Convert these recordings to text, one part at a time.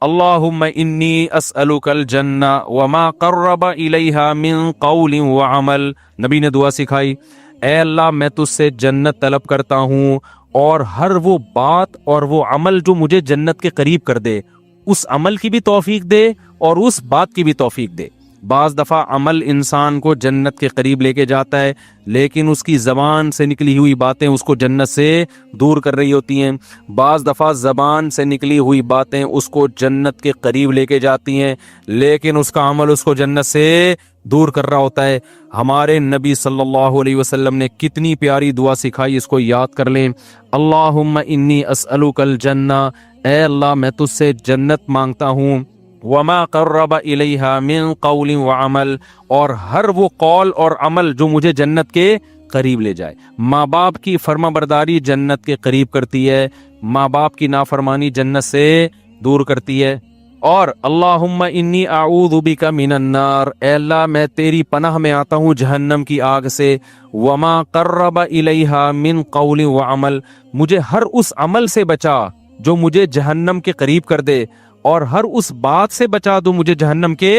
اللہم انی اسألک الجنہ وما قرب الیہا من قول وعمل. نبی نے دعا سکھائی، اے اللہ میں تجھ سے جنت طلب کرتا ہوں اور ہر وہ بات اور وہ عمل جو مجھے جنت کے قریب کر دے، اس عمل کی بھی توفیق دے اور اس بات کی بھی توفیق دے. بعض دفعہ عمل انسان کو جنت کے قریب لے کے جاتا ہے، لیکن اس کی زبان سے نکلی ہوئی باتیں اس کو جنت سے دور کر رہی ہوتی ہیں. بعض دفعہ زبان سے نکلی ہوئی باتیں اس کو جنت کے قریب لے کے جاتی ہیں، لیکن اس کا عمل اس کو جنت سے دور کر رہا ہوتا ہے. ہمارے نبی صلی اللہ علیہ وسلم نے کتنی پیاری دعا سکھائی، اس کو یاد کر لیں. اللہم انی اسألک الجنہ، اے اللہ میں تجھ سے جنت مانگتا ہوں، وما قرب الیہا من قول وعمل، اور ہر وہ قول اور عمل جو مجھے جنت کے قریب لے جائے. ماں باپ کی فرما برداری جنت کے قریب کرتی ہے، ماں باپ کی نافرمانی جنت سے دور کرتی ہے. اور اللہم انی اعوذ بک من النار، اے اللہ میں تیری پناہ میں آتا ہوں جہنم کی آگ سے. وما قرب الیہا من قول وعمل، مجھے ہر اس عمل سے بچا جو مجھے جہنم کے قریب کر دے، اور ہر اس بات سے بچا دو مجھے جہنم کے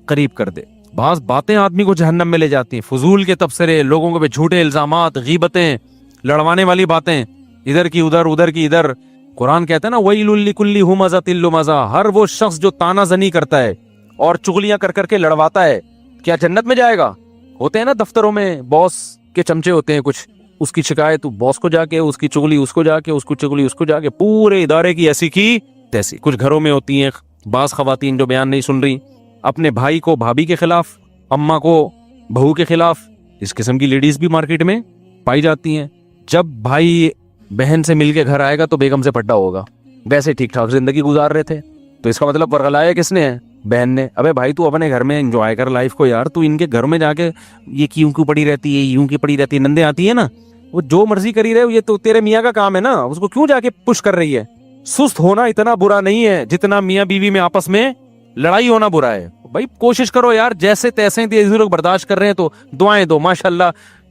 قریب کر دے. بعض باتیں آدمی کو جہنم میں لے جاتی ہیں، فضول کے تبصرے، لوگوں کے جھوٹے الزامات، غیبتیں، لڑوانے والی باتیں، ادھر کی ادھر ادھر کی ادھر. قرآن کہتا ہے نا ویل لکل ہمزۃ لمزہ، ہر وہ شخص جو تانا زنی کرتا ہے اور چغلیاں کر کر کے لڑواتا ہے، کیا جنت میں جائے گا؟ ہوتے ہیں نا دفتروں میں باس کے چمچے ہوتے ہیں کچھ، اس کی شکایت باس کو جا کے، اس کی چغلی اس کو جا کے، اس کو چغلی اس کو جا کے، پورے ادارے کی ایسی کی تیسی. کچھ گھروں میں ہوتی ہیں بعض خواتین جو بیان نہیں سن رہی، اپنے بھائی کو بھابھی کے خلاف، اماں کو بہو کے خلاف. اس قسم کی لیڈیز بھی مارکیٹ میں پائی جاتی ہیں. جب بھائی بہن سے مل کے گھر آئے گا تو بیگم سے پٹا ہوگا، ویسے ٹھیک ٹھاک زندگی گزار رہے تھے، تو اس کا مطلب ورغلایا کس نے ہے؟ بہن نے. ابے بھائی تو اپنے گھر میں انجوائے کر لائف کو یار، تو ان کے گھر میں جا کے یہ کیوں پڑی رہتی ہے، یوں کی پڑی رہتی ہے، نندے آتی ہے نا، وہ جو مرضی کری رہے، یہ تو تیرے میاں کا کام ہے نا، اس کو کیوں جا کے پش کر رہی ہے؟ سست ہونا اتنا برا نہیں ہے جتنا میاں بیوی میں آپس میں لڑائی ہونا برا ہے. بھائی کوشش کرو یار، جیسے تیسے لوگ برداشت کر رہے ہیں تو دعائیں دو. ماشاءاللہ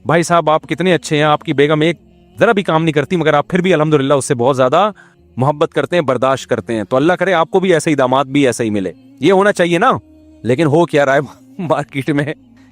بھائی صاحب آپ کتنے اچھے ہیں، آپ کی بیگم ایک ذرا بھی کام نہیں کرتی، مگر آپ پھر بھی الحمدللہ اس سے بہت زیادہ محبت کرتے ہیں، برداشت کرتے ہیں. تو اللہ کرے آپ کو بھی ایسے ہی داماد بھی ایسے ہی ملے، یہ ہونا چاہیے نا. لیکن ہو کیا رہا ہے مارکیٹ میں،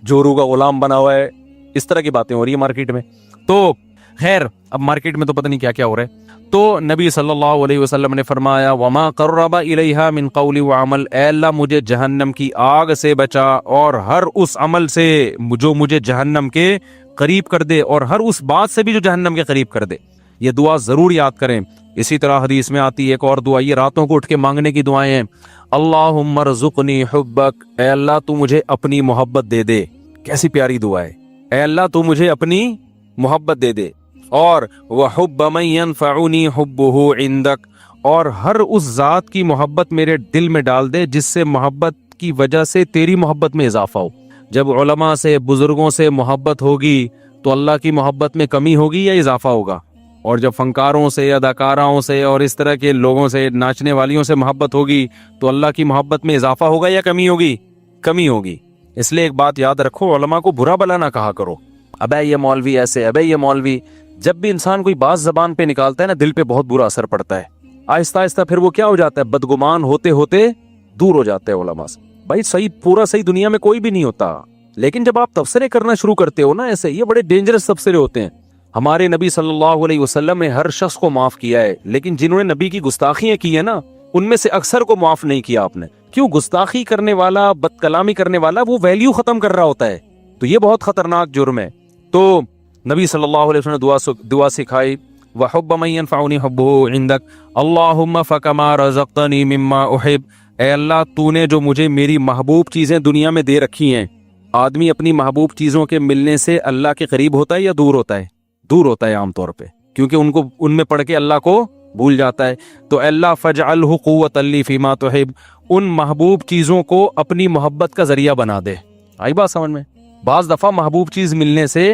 جورو کا غلام بنا ہوا ہے، اس طرح کی باتیں ہو رہی ہے مارکیٹ میں. تو خیر اب مارکیٹ میں تو پتہ نہیں کیا کیا ہو رہا ہے. تو نبی صلی اللہ علیہ وسلم نے فرمایا وما قرب الیہا من قول وعمل، اے اللہ مجھے جہنم کی آگ سے بچا اور ہر اس عمل سے جو مجھے جہنم کے قریب کر دے، اور ہر اس بات سے بھی جو جہنم کے قریب کر دے. یہ دعا ضرور یاد کریں. اسی طرح حدیث میں آتی ہے ایک اور دعا، یہ راتوں کو اٹھ کے مانگنے کی دعائیں ہیں. اللہم ارزقنی حبک، اے اللہ تو مجھے اپنی محبت دے دے. کیسی پیاری دعا ہے، اے اللہ تو مجھے اپنی محبت دے دے. اور وحب من ينفعنی حبہ عندک، اور ہر اس ذات کی محبت میرے دل میں ڈال دے جس سے محبت کی وجہ سے تیری محبت میں اضافہ ہو. جب علماء سے بزرگوں سے محبت ہوگی تو اللہ کی محبت میں کمی ہوگی یا اضافہ ہوگا؟ اور جب فنکاروں سے، اداکاراؤں سے اور اس طرح کے لوگوں سے، ناچنے والیوں سے محبت ہوگی تو اللہ کی محبت میں اضافہ ہوگا یا کمی ہوگی؟ کمی ہوگی. اس لیے ایک بات یاد رکھو، علماء کو برا بلا نہ کہا کرو، ابے یہ مولوی ایسے، ابے یہ مولوی. جب بھی انسان کوئی بات زبان پہ نکالتا ہے نا، دل پہ بہت برا اثر پڑتا ہے. آہستہ آہستہ پھر وہ کیا ہو جاتا ہے، بدگمان ہوتے ہوتے دور ہو جاتے ہیں علماء سے. بھائی صحیح، پورا صحیح دنیا میں کوئی بھی نہیں ہوتا، لیکن جب آپ تبصرے کرنا شروع کرتے ہو نا ایسے، یہ بڑے ڈینجرس تبصرے ہوتے ہیں. ہمارے نبی صلی اللہ علیہ وسلم نے ہر شخص کو معاف کیا ہے، لیکن جنہوں نے نبی کی گستاخیاں کی ہیں نا، ان میں سے اکثر کو معاف نہیں کیا آپ نے. کیوں؟ گستاخی کرنے والا، بد کلامی کرنے والا وہ ویلیو ختم کر رہا ہوتا ہے، تو یہ بہت خطرناک جرم ہے. تو نبی صلی اللہ علیہ وسلم نے دعا سکھائی وحب من ينفعنی حبہ عندک اللہم فکما رزقتنی مما احب، اے اللہ تو نے جو مجھے میری محبوب چیزیں دنیا میں دے رکھی ہیں. آدمی اپنی محبوب چیزوں کے ملنے سے اللہ کے قریب ہوتا ہے یا دور ہوتا ہے؟ دور ہوتا ہے عام طور پہ، کیونکہ ان میں پڑھ کے اللہ کو بھول جاتا ہے. تو اے اللہ فاجعلہ قوۃ لی فیما تحب، ان محبوب چیزوں کو اپنی محبت کا ذریعہ بنا دے. آئی بات سمجھ میں؟ بعض دفعہ محبوب چیز ملنے سے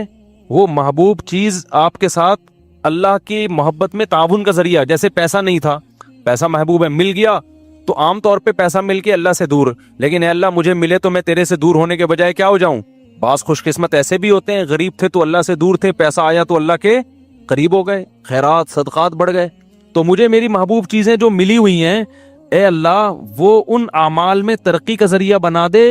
وہ محبوب چیز آپ کے ساتھ اللہ کی محبت میں تعاون کا ذریعہ، جیسے پیسہ نہیں تھا، پیسہ محبوب ہے، مل گیا تو عام طور پہ پیسہ مل کے اللہ سے دور، لیکن اے اللہ مجھے ملے تو میں تیرے سے دور ہونے کے بجائے کیا ہو جاؤں. بعض خوش قسمت ایسے بھی ہوتے ہیں، غریب تھے تو اللہ سے دور تھے، پیسہ آیا تو اللہ کے قریب ہو گئے، خیرات صدقات بڑھ گئے. تو مجھے میری محبوب چیزیں جو ملی ہوئی ہیں، اے اللہ وہ ان اعمال میں ترقی کا ذریعہ بنا دے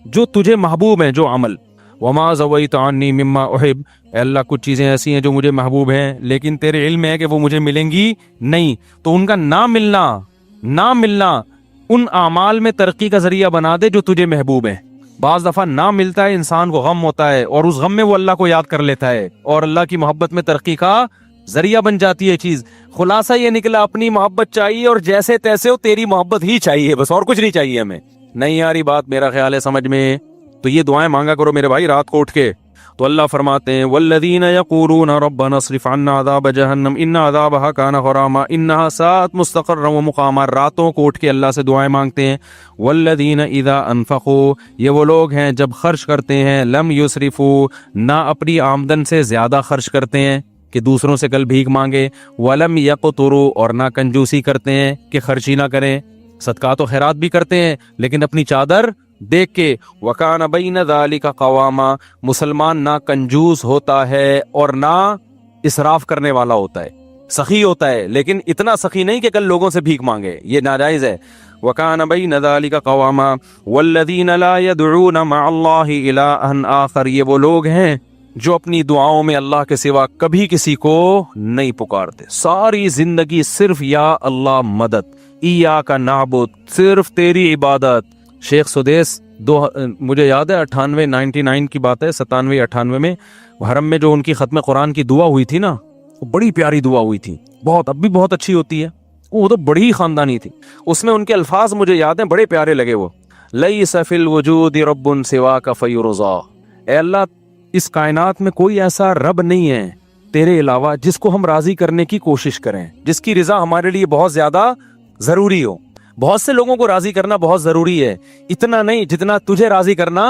جو تجھے محبوب ہیں، جو عمل. وما زویت عنی مما احب، اے اللہ کچھ چیزیں ایسی ہیں جو مجھے محبوب ہیں لیکن تیرے علم ہے کہ وہ مجھے ملیں گی نہیں، تو ان کا نہ ملنا ان اعمال میں ترقی کا ذریعہ بنا دے جو تجھے محبوب ہیں. بعض دفعہ نہ ملتا ہے، انسان کو غم ہوتا ہے اور اس غم میں وہ اللہ کو یاد کر لیتا ہے اور اللہ کی محبت میں ترقی کا ذریعہ بن جاتی ہے چیز. خلاصہ یہ نکلا اپنی محبت چاہیے اور جیسے تیسے ہو تیری محبت ہی چاہیے، بس اور کچھ نہیں چاہیے ہمیں. نہیں آ رہی بات میرا خیال ہے سمجھ میں؟ تو یہ دعائیں مانگا کرو میرے بھائی رات کو اٹھ کے. تو اللہ فرماتے ہیں والذین یقولون ربنا اصرف عنا عذاب جہنم ان عذابها کان غراما انها ساءت مستقرا ومقاما. راتوں کو اٹھ کے اللہ سے دعائیں مانگتے ہیں. والذین اذا انفقوا، یہ وہ لوگ ہیں جب خرچ کرتے ہیں، لم یسرفوا، نہ اپنی آمدن سے زیادہ خرچ کرتے ہیں کہ دوسروں سے کل بھیک مانگے، ولم یقتروا، اور نہ کنجوسی کرتے ہیں کہ خرچی نہ کریں. صدقات و خیرات بھی کرتے ہیں لیکن اپنی چادر دیکھ کے. وکان بین ذالک قواما، مسلمان نہ کنجوس ہوتا ہے اور نہ اسراف کرنے والا ہوتا ہے، سخی ہوتا ہے لیکن اتنا سخی نہیں کہ کل لوگوں سے بھیک مانگے، یہ ناجائز ہے. وکان بین ذالک قواما والذین لا يدعون مع اللہ الہا آخر، یہ وہ لوگ ہیں جو اپنی دعاؤں میں اللہ کے سوا کبھی کسی کو نہیں پکارتے. ساری زندگی صرف یا اللہ مدد، ایاک نعبد، صرف تیری عبادت. شیخ سدیس مجھے یاد ہے 99 کی بات ہے، 97-98 میں حرم میں جو ان کی ختم قرآن کی دعا ہوئی تھی نا، وہ بڑی پیاری دعا ہوئی تھی، بہت، اب بھی بہت اچھی ہوتی ہے. وہ تو بڑی ہی خاندانی تھی. اس میں ان کے الفاظ مجھے یاد ہیں، بڑے پیارے لگے. وہ لیس فی الوجود رب سواک فیرضا، اے اللہ اس کائنات میں کوئی ایسا رب نہیں ہے تیرے علاوہ جس کو ہم راضی کرنے کی کوشش کریں، جس کی رضا ہمارے لیے بہت زیادہ ضروری ہو. بہت سے لوگوں کو راضی کرنا بہت ضروری ہے، اتنا نہیں جتنا تجھے راضی کرنا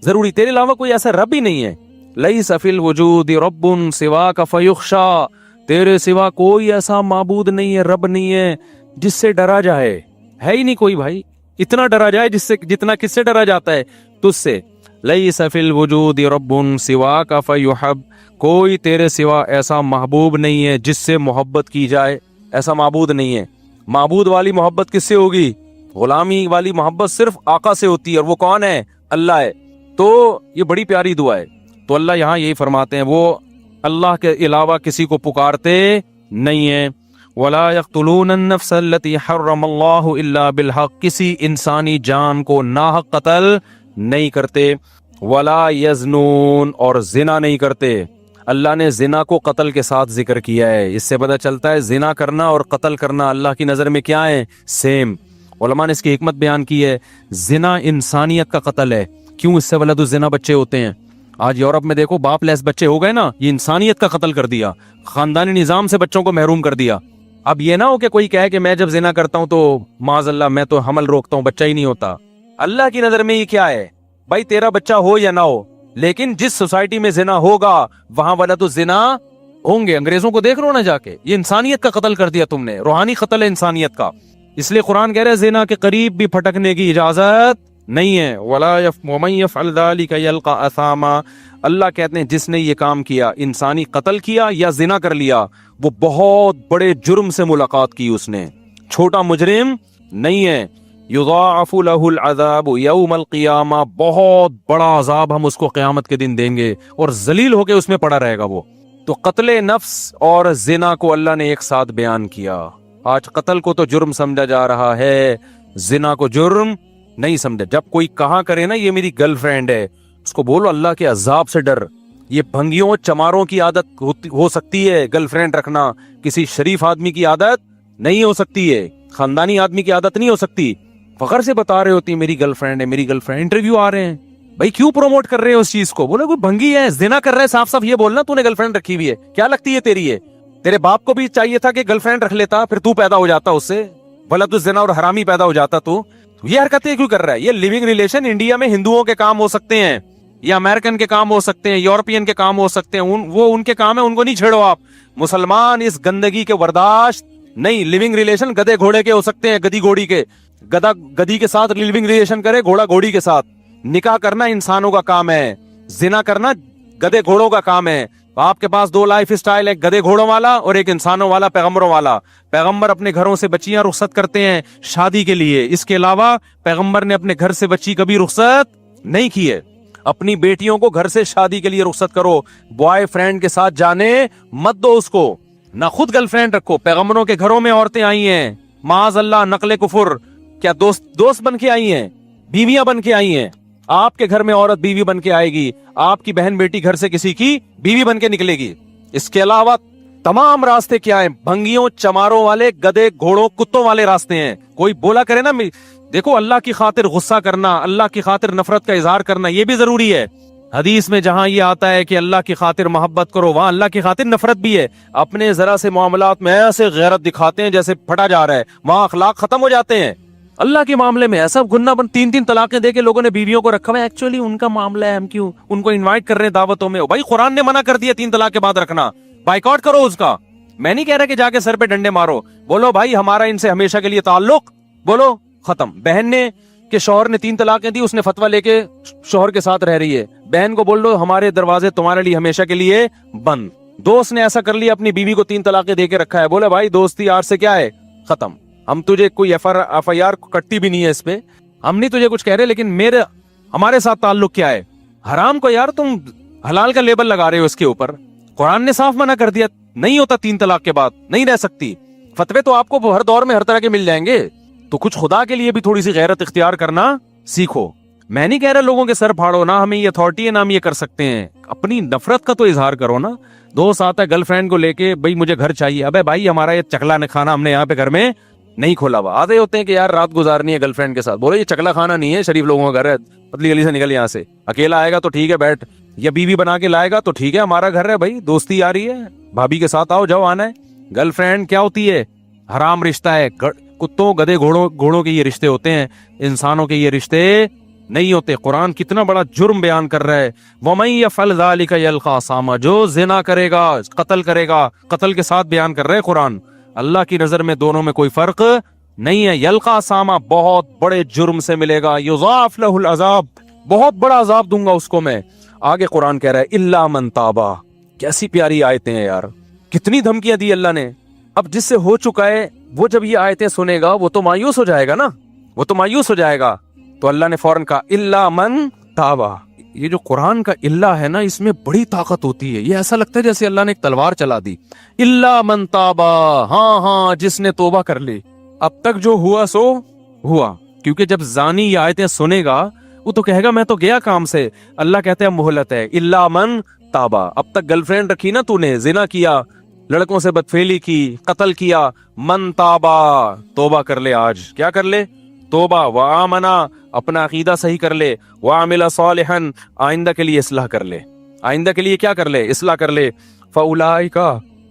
ضروری. تیرے علاوہ کوئی ایسا رب ہی نہیں ہے. لیس فی الوجود رب سواک فیخشا، تیرے سوا کوئی ایسا معبود نہیں ہے، رب نہیں ہے جس سے ڈرا جائے. ہے ہی نہیں کوئی بھائی اتنا ڈرا جائے جس سے، جتنا کس سے ڈرا جاتا ہے؟ تجھ سے. لیس فی الوجود رب سواک فیحب، کوئی تیرے سوا ایسا محبوب نہیں ہے جس سے محبت کی جائے، ایسا معبود نہیں ہے. معبود والی محبت کس سے ہوگی؟ غلامی والی محبت صرف آقا سے ہوتی ہے، اور وہ کون ہے؟ اللہ ہے. تو یہ بڑی پیاری دعا ہے. تو اللہ یہاں یہی فرماتے ہیں وہ اللہ کے علاوہ کسی کو پکارتے نہیں ہیں. وَلَا يَقْتُلُونَ النَّفْسَ الَّتِي حَرَّمَ اللَّهُ إِلَّا بِالْحَقِّ، کسی انسانی جان کو ناحق قتل نہیں کرتے. وَلَا يَزْنُونَ، اور زنا نہیں کرتے. اللہ نے زنا کو قتل کے ساتھ ذکر کیا ہے. اس سے پتہ چلتا ہے زنا کرنا اور قتل کرنا اللہ کی نظر میں کیا ہے؟ سیم. علماء نے اس کی حکمت بیان کی ہے. زنا انسانیت کا قتل ہے. کیوں؟ اس سے ولد الزنا بچے ہوتے ہیں. آج یورپ میں دیکھو باپ لیس بچے ہو گئے نا، یہ انسانیت کا قتل کر دیا، خاندانی نظام سے بچوں کو محروم کر دیا. اب یہ نہ ہو کہ کوئی کہے کہ میں جب زنا کرتا ہوں تو معاذ اللہ میں تو حمل روکتا ہوں، بچہ ہی نہیں ہوتا. اللہ کی نظر میں یہ کیا ہے بھائی؟ تیرا بچہ ہو یا نہ ہو، لیکن جس سوسائٹی میں زنا ہوگا وہاں ولد الزنا ہوں گے. انگریزوں کو دیکھ رہو نا جا کے، یہ انسانیت کا قتل کر دیا تم نے، روحانی قتل ہے انسانیت کا. اس لیے قرآن کہہ رہے ہیں زنا کے قریب بھی پھٹکنے کی اجازت نہیں ہے. وَمَن يَفْعَلْ ذَلِكَ يَلْقَ أَثَامًا، اللہ کہتے ہیں جس نے یہ کام کیا، انسانی قتل کیا یا زنا کر لیا، وہ بہت بڑے جرم سے ملاقات کی، اس نے چھوٹا مجرم نہیں ہے. یضاعف له العذاب یوم القیامہ، بہت بڑا عذاب ہم اس کو قیامت کے دن دیں گے اور ذلیل ہو کے اس میں پڑا رہے گا وہ. تو قتل نفس اور زنا کو اللہ نے ایک ساتھ بیان کیا. آج قتل کو تو جرم سمجھا جا رہا ہے، زنا کو جرم نہیں سمجھا. جب کوئی کہا کرے نا یہ میری گرل فرینڈ ہے، اس کو بولو اللہ کے عذاب سے ڈر. یہ بھنگیوں چماروں کی عادت ہو سکتی ہے گرل فرینڈ رکھنا، کسی شریف آدمی کی عادت نہیں ہو سکتی ہے، خاندانی آدمی کی عادت نہیں ہو سکتی. فخر سے بتا رہے ہوتی میری گرل فرینڈ ہے، میری گرل فرینڈ. انٹرویو آ رہے ہیں، بھائی کیوں پروموٹ کر رہے ہیں اس چیز کو؟ بولے کوئی بھنگی ہے، زنا کر رہا ہے، صاف صاف یہ بولنا تو نے گرل فرینڈ رکھی ہوئی ہے، کیا لگتی ہے تیری؟ ہے تیرے باپ کو بھی چاہیے تھا کہ گرل فرینڈ رکھ لیتا، پھر تو پیدا ہو جاتا اس سے ولد الزنا اور حرامی پیدا ہو جاتا. تو یہ حرکتیں کیوں کر رہا ہے؟ یہ لیونگ ریلیشن انڈیا میں ہندوؤں کے کام ہو سکتے ہیں یا امریکن کے کام ہو سکتے ہیں، یورپین کے کام ہو سکتے ہیں، وہ ان کے کام ہے، ان کو نہیں چھیڑو آپ. مسلمان اس گندگی کے برداشت نہیں. لیونگ ریلیشن گدے گھوڑے کے ہو سکتے ہیں، گدی گھوڑی کے، گدا گدی کے ساتھ لیونگ ریلیشن کرے، گھوڑا گھوڑی کے ساتھ. نکاح کرنا انسانوں کا کام ہے، زنا کرنا گدے گھوڑوں کا کام ہے. آپ کے پاس 2 لائف سٹائل، ایک گدے گھوڑوں والا اور ایک انسانوں والا، پیغمبروں والا. پیغمبر اپنے گھروں سے بچیاں رخصت کرتے ہیں شادی کے لیے، اس کے علاوہ پیغمبر نے اپنے گھر سے بچی کبھی رخصت نہیں کی ہے. اپنی بیٹیوں کو گھر سے شادی کے لیے رخصت کرو، بوائے فرینڈ کے ساتھ جانے مت دو اس کو، نہ خود گرل فرینڈ رکھو. پیغمبروں کے گھروں میں عورتیں آئی ہیں معاذ اللہ نقل کفر، کیا دوست بن کے آئی ہیں، بیویاں بن کے آئی ہیں. آپ کے گھر میں عورت بیوی بن کے آئے گی، آپ کی بہن بیٹی گھر سے کسی کی بیوی بن کے نکلے گی. اس کے علاوہ تمام راستے کیا ہیں؟ بھنگیوں چماروں والے، گدے گھوڑوں کتوں والے راستے ہیں. کوئی بولا کرے نا، دیکھو اللہ کی خاطر غصہ کرنا، اللہ کی خاطر نفرت کا اظہار کرنا یہ بھی ضروری ہے. حدیث میں جہاں یہ آتا ہے کہ اللہ کی خاطر محبت کرو، وہاں اللہ کی خاطر نفرت بھی ہے. اپنے ذرا سے معاملات میں ایسے غیرت دکھاتے ہیں جیسے پھٹا جا رہا ہے، وہاں اخلاق ختم ہو جاتے ہیں. اللہ کے معاملے میں ایسا گننا بن 3 طلاقیں دے کے لوگوں نے بیویوں کو رکھا ہوا ہے. ایکچولی ان کا معاملہ ہے، ہم کیوں ان کو انوائٹ کر رہے ہیں دعوتوں میں؟ بھائی قرآن نے منع کر دیا 3 طلاق کے بعد رکھنا، بائیکاٹ کرو اس کا. میں نہیں کہہ رہا کہ جا کے سر پہ ڈنڈے مارو، بولو بھائی ہمارا ان سے ہمیشہ کے لیے تعلق، بولو ختم. بہن نے کہ شوہر نے 3 طلاقیں دی، اس نے فتویٰ لے کے شوہر کے ساتھ رہ رہی ہے، بہن کو بول دو ہمارے دروازے تمہارے لیے ہمیشہ کے لیے بند. دوست نے ایسا کر لیا اپنی بیوی کو 3 طلاقیں دے کے رکھا ہے، بولے بھائی دوستی یار سے کیا ہے، ختم. ہم تجھے کوئی ایف آئی آر کٹتی بھی نہیں ہے اس پہ، ہم نہیں تجھے کچھ کہہ رہے، لیکن ہمارے ساتھ تعلق کیا ہے. حرام کو یار تم حلال کا لیبل لگا رہے ہو اس کے اوپر. قرآن نے صاف منع کر دیا، نہیں ہوتا 3 طلاق کے بعد، نہیں رہ سکتی. فتوے تو آپ کو ہر دور میں ہر طرح کے مل جائیں گے، تو کچھ خدا کے لیے بھی تھوڑی سی غیرت اختیار کرنا سیکھو. میں نہیں کہہ رہا لوگوں کے سر پھاڑو، نہ ہمیں یہ اتھارٹی ہے نہ ہم یہ کر سکتے ہیں. اپنی نفرت کا تو اظہار کرو نا. دوست آتا ہے گرل فرینڈ کو لے کے، بھائی مجھے گھر چاہیے، ابے بھائی ہمارا یہ چکلا کھانا ہم نے یہاں پہ گھر میں نہیں کھولا ہوا. آتے ہوتے ہیں کہ یار رات گزارنی ہے گرل فرینڈ کے ساتھ، بولو یہ چکلا کھانا نہیں ہے، شریف لوگوں کا گھر ہے، پتلی گلی سے نکل یہاں سے. اکیلا آئے گا تو ٹھیک ہے بیٹھ، یا بیوی بنا کے لائے گا تو ٹھیک ہے ہمارا گھر ہے، بھائی دوستی آ رہی ہے بھابھی کے ساتھ آؤ جاؤ آنا ہے. گرل فرینڈ کیا ہوتی ہے؟ حرام رشتہ ہے. کتوں گدے گھوڑوں کے یہ رشتے ہوتے ہیں، انسانوں کے یہ رشتے نہیں ہوتے. قرآن کتنا بڑا جرم بیان کر رہا ہے. وَمَن يَفْعَلْ ذَلِكَ يَلْقَ أَثَامًا، جو زنا کرے گا قتل کرے گا، قتل کے ساتھ بیان کر رہے قرآن. اللہ کی نظر میں دونوں میں کوئی فرق نہیں ہے. یلقا ساما بہت بڑے جرم سے ملے گا. یضاعف له العذاب، بہت بڑا عذاب دوں گا اس کو میں. آگے قرآن کہہ رہا ہے الا من تابا. کیسی پیاری آیتیں ہیں یار، کتنی دھمکیاں دی اللہ نے. اب جس سے ہو چکا ہے وہ جب یہ آیتیں سنے گا وہ تو مایوس ہو جائے گا نا، وہ تو مایوس ہو جائے گا. تو اللہ نے فوراً کہا الا من تابا. یہ جو قرآن کا الا ہے نا، اس میں بڑی طاقت ہوتی ہے. یہ ایسا لگتا ہے جیسے اللہ نے ایک تلوار چلا دی. الا من تابا، ہاں جس نے توبہ کر لی. اب تک جو ہوا سو ہوا، کیونکہ جب زانی یہ آیتیں سنے گا وہ تو کہے گا میں تو گیا کام سے. اللہ کہتے ہیں مہلت ہے. الا من تابا، اب تک گرل فرینڈ رکھی نا تو نے، زنا کیا، لڑکوں سے بدفعلی کی، قتل کیا. من تابا، توبہ کر لے. آج کیا کر لے؟ توبہ. وآمنا، اپنا عقیدہ صحیح کر لے. وعمل صالحا، آئندہ کے لیے اصلاح کر لے. آئندہ کے لیے کیا کر لے؟ اصلاح کر لے. فاولئک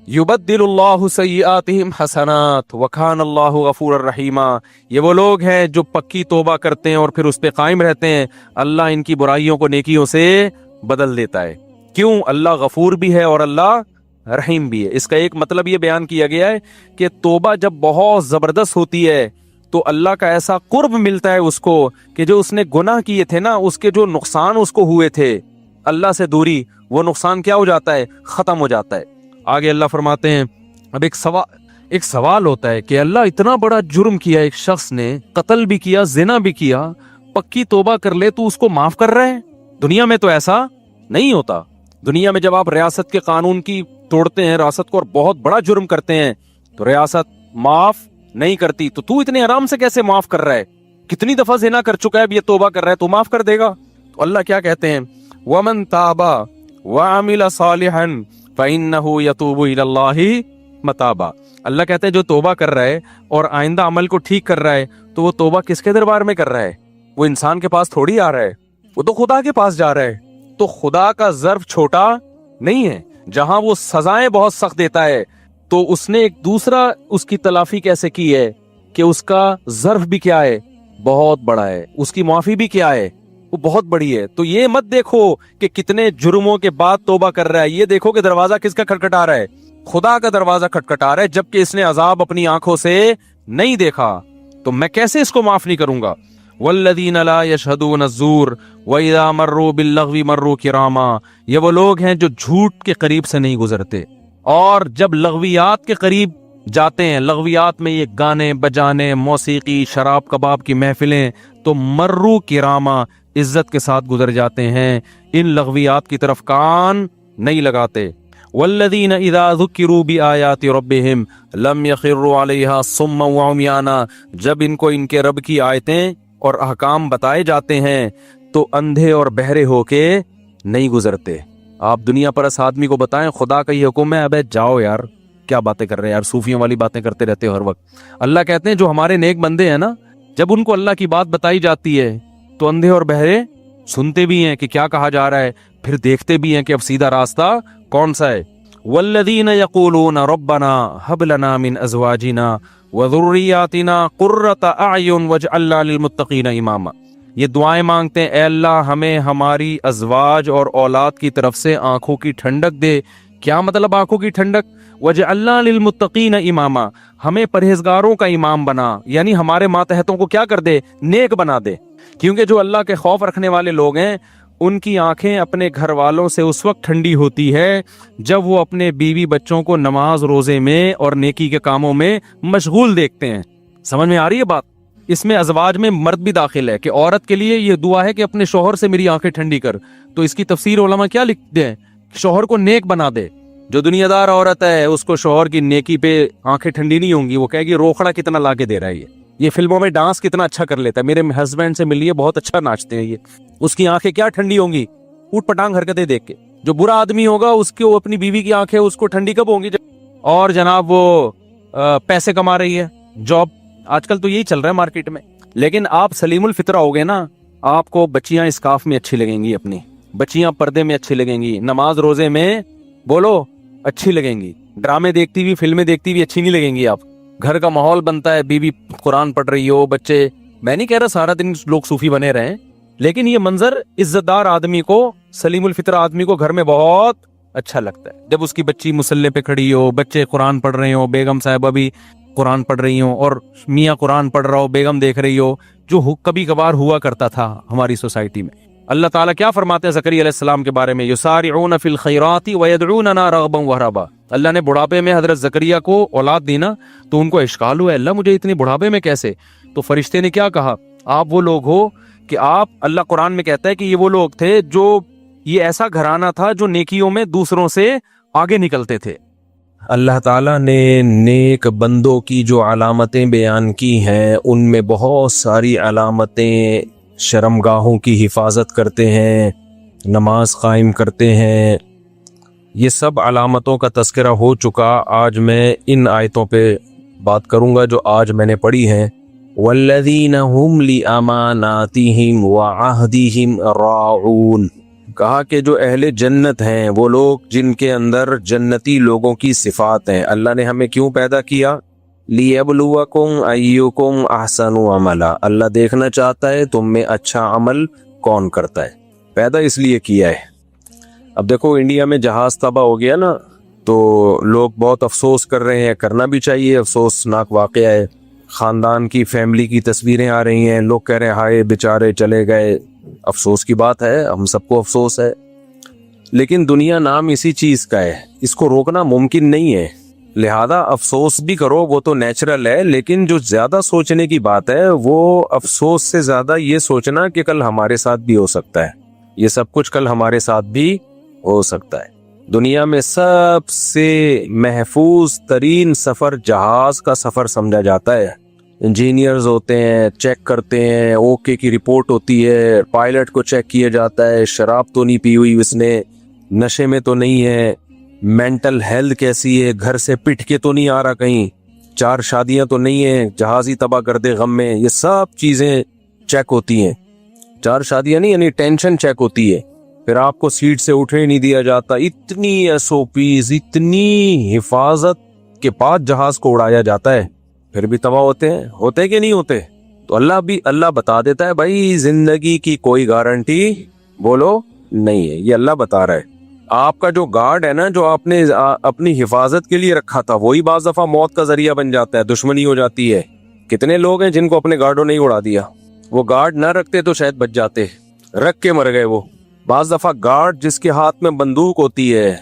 یبدل اللہ سیئاتہم حسنات وکان اللہ غفورا رحیما. یہ وہ لوگ ہیں جو پکی توبہ کرتے ہیں اور پھر اس پہ قائم رہتے ہیں. اللہ ان کی برائیوں کو نیکیوں سے بدل دیتا ہے. کیوں؟ اللہ غفور بھی ہے اور اللہ رحیم بھی ہے. اس کا ایک مطلب یہ بیان کیا گیا ہے کہ توبہ جب بہت زبردست ہوتی ہے تو اللہ کا ایسا قرب ملتا ہے اس کو کہ جو اس نے گناہ کیے تھے نا، اس کے جو نقصان اس کو ہوئے تھے، اللہ سے دوری، وہ نقصان کیا ہو جاتا ہے؟ ختم ہو جاتا ہے. آگے اللہ فرماتے ہیں اب ایک سوال ہوتا ہے کہ اللہ اتنا بڑا جرم کیا ایک شخص نے، قتل بھی کیا، زنا بھی کیا، پکی توبہ کر لے تو اس کو معاف کر رہے ہیں؟ دنیا میں تو ایسا نہیں ہوتا. دنیا میں جب آپ ریاست کے قانون کی توڑتے ہیں، ریاست کو اور بہت بڑا جرم کرتے ہیں تو ریاست معاف نہیں کرتی. تو اتنے آرام سے کیسے معاف کر رہا ہے؟ کتنی دفعہ زنا کر چکا ہے، اب یہ توبہ کر رہا ہے تو معاف کر دے گا؟ تو اللہ کیا کہتے ہیں؟ وَمَن تَابَ وَعَمِلَ صَالِحًا فَإِنَّهُ يَتُوبُ إِلَى اللَّهِ مَتَابًا. اللہ کہتے ہیں جو توبہ کر رہا ہے اور آئندہ عمل کو ٹھیک کر رہا ہے تو وہ توبہ کس کے دربار میں کر رہا ہے؟ وہ انسان کے پاس تھوڑی آ رہا ہے، وہ تو خدا کے پاس جا رہا ہے. تو خدا کا ظرف چھوٹا نہیں ہے. جہاں وہ سزائیں بہت سخت دیتا ہے تو اس نے ایک دوسرا اس کی تلافی کیسے کی ہے کہ اس کا ظرف بھی کیا ہے؟ بہت بڑا ہے. اس کی معافی بھی کیا ہے؟ وہ بہت بڑی ہے. تو یہ مت دیکھو کہ کتنے جرموں کے بعد توبہ کر رہا ہے، یہ دیکھو کہ دروازہ کس کا کھٹکھٹا رہا ہے؟ خدا کا دروازہ کھٹکھٹا رہا ہے، جبکہ اس نے عذاب اپنی آنکھوں سے نہیں دیکھا. تو میں کیسے اس کو معاف نہیں کروں گا؟ والذین لا یشہدون الزور وَإِذَا مَرُّوا بِاللَّغْوِ مَرُّوا کِرَامًا، یہ وہ لوگ ہیں جو جھوٹ کے قریب سے نہیں گزرتے، اور جب لغویات کے قریب جاتے ہیں، لغویات میں یہ گانے بجانے، موسیقی، شراب کباب کی محفلیں، تو مرو کراما، عزت کے ساتھ گزر جاتے ہیں، ان لغویات کی طرف کان نہیں لگاتے۔ والذین اذا ذکروا بآیات ربہم لم یخروا علیہا صما وعمیانا، جب ان کو ان کے رب کی آیتیں اور احکام بتائے جاتے ہیں تو اندھے اور بہرے ہو کے نہیں گزرتے۔ آپ دنیا پرست آدمی کو بتائیں خدا کا یہ حکم ہے، ابے جاؤ یار، کیا باتیں کر رہے ہیں یار، صوفیوں والی باتیں کرتے رہتے ہو ہر وقت۔ اللہ کہتے ہیں جو ہمارے نیک بندے ہیں نا، جب ان کو اللہ کی بات بتائی جاتی ہے تو اندھے اور بہرے سنتے بھی ہیں کہ کیا کہا جا رہا ہے، پھر دیکھتے بھی ہیں کہ اب سیدھا راستہ کون سا ہے۔ والذین یقولون ربنا ہب لنا من ازواجنا وذریاتنا قرۃ اعین واجعلنا للمتقین اماما، یہ دعائیں مانگتے ہیں، اے اللہ ہمیں ہماری ازواج اور اولاد کی طرف سے آنکھوں کی ٹھنڈک دے۔ کیا مطلب آنکھوں کی ٹھنڈک؟ وَجَعَلْنَا لِلْمُتَّقِينَ اماما، ہمیں پرہیزگاروں کا امام بنا، یعنی ہمارے ماتحتوں کو کیا کر دے، نیک بنا دے، کیونکہ جو اللہ کے خوف رکھنے والے لوگ ہیں ان کی آنکھیں اپنے گھر والوں سے اس وقت ٹھنڈی ہوتی ہے جب وہ اپنے بیوی بچوں کو نماز روزے میں اور نیکی کے کاموں میں مشغول دیکھتے ہیں۔ سمجھ میں آ رہی ہے بات؟ اس میں ازواج میں مرد بھی داخل ہے کہ عورت کے لیے یہ دعا ہے کہ اپنے شوہر سے میری آنکھیں ٹھنڈی کر، تو اس کی تفسیر علماء کیا لکھتے ہیں؟ شوہر کو نیک بنا دے۔ جو دنیا دار عورت ہے اس کو شوہر کی نیکی پہ آنکھیں ٹھنڈی نہیں ہوں گی، وہ کہے گی روکھڑا کتنا لا کے دے رہا ہے، یہ فلموں میں ڈانس کتنا اچھا کر لیتا ہے، میرے ہسبینڈ سے ملیے بہت اچھا ناچتے ہیں یہ، اس کی آنکھیں کیا ٹھنڈی ہوں گی اوٹ پٹانگ حرکتیں دیکھ کے۔ جو برا آدمی ہوگا اس کو اپنی بیوی کی آنکھیں اس کو ٹھنڈی کب ہوں گی؟ اور جناب وہ پیسے کما رہی ہے، جاب، آج کل تو یہی چل رہا ہے مارکیٹ میں۔ لیکن آپ سلیم الفطرہ ہو گے نا، آپ کو بچیاں اسکارف میں اچھی لگیں گی، اپنی بچیاں پردے میں اچھی لگیں گی، نماز روزے میں بولو اچھی لگیں گی، ڈرامے دیکھتی ہوئی فلمیں دیکھتی ہوئی اچھی نہیں لگیں گی۔ آپ گھر کا ماحول بنتا ہے، بیوی قرآن پڑھ رہی ہو، بچے، میں نہیں کہہ رہا سارا دن لوگ صوفی بنے رہیں، لیکن یہ منظر عزت دار آدمی کو، سلیم الفطرہ آدمی کو گھر میں بہت اچھا لگتا ہے جب اس کی بچی مصلی پہ کھڑی ہو، بچے قرآن پڑھ رہے ہو، بیگم صاحبہ بھی قرآن پڑھ رہی ہوں، اور میاں قرآن پڑھ رہا ہو، بیگم دیکھ رہی ہو، جو کبھی کبھار ہوا کرتا تھا ہماری سوسائٹی میں۔ اللہ تعالیٰ کیا فرماتے ہیں زکریا علیہ السلام کے بارے میں؟ یسارعون فی الخیرات ویدعوننا رغبا ورہبا۔ اللہ نے بڑھاپے میں حضرت زکریا کو اولاد دی نا، تو ان کو اشکال ہوا، اللہ مجھے اتنی بڑھاپے میں کیسے؟ تو فرشتے نے کیا کہا؟ آپ وہ لوگ ہو کہ آپ، اللہ قرآن میں کہتا ہے کہ یہ وہ لوگ تھے جو، یہ ایسا گھرانہ تھا جو نیکیوں میں دوسروں سے آگے نکلتے تھے۔ اللہ تعالیٰ نے نیک بندوں کی جو علامتیں بیان کی ہیں ان میں بہت ساری علامتیں، شرمگاہوں کی حفاظت کرتے ہیں، نماز قائم کرتے ہیں، یہ سب علامتوں کا تذکرہ ہو چکا۔ آج میں ان آیتوں پہ بات کروں گا جو آج میں نے پڑھی ہیں۔ والذین هم لأماناتهم وعہدہم راعون، کہا کہ جو اہل جنت ہیں وہ لوگ جن کے اندر جنتی لوگوں کی صفات ہیں۔ اللہ نے ہمیں کیوں پیدا کیا؟ لیبلوکم ایکم احسن عملا، اللہ دیکھنا چاہتا ہے تم میں اچھا عمل کون کرتا ہے، پیدا اس لیے کیا ہے۔ اب دیکھو انڈیا میں جہاز تباہ ہو گیا نا، تو لوگ بہت افسوس کر رہے ہیں، کرنا بھی چاہیے، افسوسناک واقعہ ہے۔ خاندان کی، فیملی کی تصویریں آ رہی ہیں، لوگ کہہ رہے ہیں ہائے بیچارے چلے گئے، افسوس کی بات ہے، ہم سب کو افسوس ہے، لیکن دنیا نام اسی چیز کا ہے، اس کو روکنا ممکن نہیں ہے، لہذا افسوس بھی کرو، وہ تو نیچرل ہے، لیکن جو زیادہ سوچنے کی بات ہے وہ افسوس سے زیادہ یہ سوچنا کہ کل ہمارے ساتھ بھی ہو سکتا ہے، یہ سب کچھ کل ہمارے ساتھ بھی ہو سکتا ہے۔ دنیا میں سب سے محفوظ ترین سفر جہاز کا سفر سمجھا جاتا ہے۔ انجینئرز ہوتے ہیں، چیک کرتے ہیں، اوکے کی رپورٹ ہوتی ہے، پائلٹ کو چیک کیا جاتا ہے، شراب تو نہیں پی ہوئی اس نے، نشے میں تو نہیں ہے، مینٹل ہیلتھ کیسی ہے، گھر سے پٹ کے تو نہیں آ رہا کہیں، 4 شادیاں تو نہیں ہیں، جہاز ہی تباہ کر دے غم میں، یہ سب چیزیں چیک ہوتی ہیں۔ 4 شادیاں نہیں، یعنی ٹینشن چیک ہوتی ہے، پھر آپ کو سیٹ سے اٹھنے نہیں دیا جاتا، اتنی ایس او پیز، اتنی حفاظت کے بعد جہاز کو اڑایا جاتا ہے، پھر بھی تباہ ہوتے کہ نہیں ہوتے؟ تو اللہ بتا دیتا ہے بھائی زندگی کی کوئی گارنٹی بولو نہیں ہے، یہ اللہ بتا رہا ہے۔ آپ کا جو گارڈ ہے نا، جو آپ نے اپنی حفاظت کے لیے رکھا تھا، وہی بعض دفعہ موت کا ذریعہ بن جاتا ہے، دشمنی ہو جاتی ہے۔ کتنے لوگ ہیں جن کو اپنے گارڈوں نے ہی اڑا دیا، وہ گارڈ نہ رکھتے تو شاید بچ جاتے, رکھ کے مر گئے وہ. بعض دفعہ گارڈ جس کے ہاتھ میں بندوق ہوتی ہے,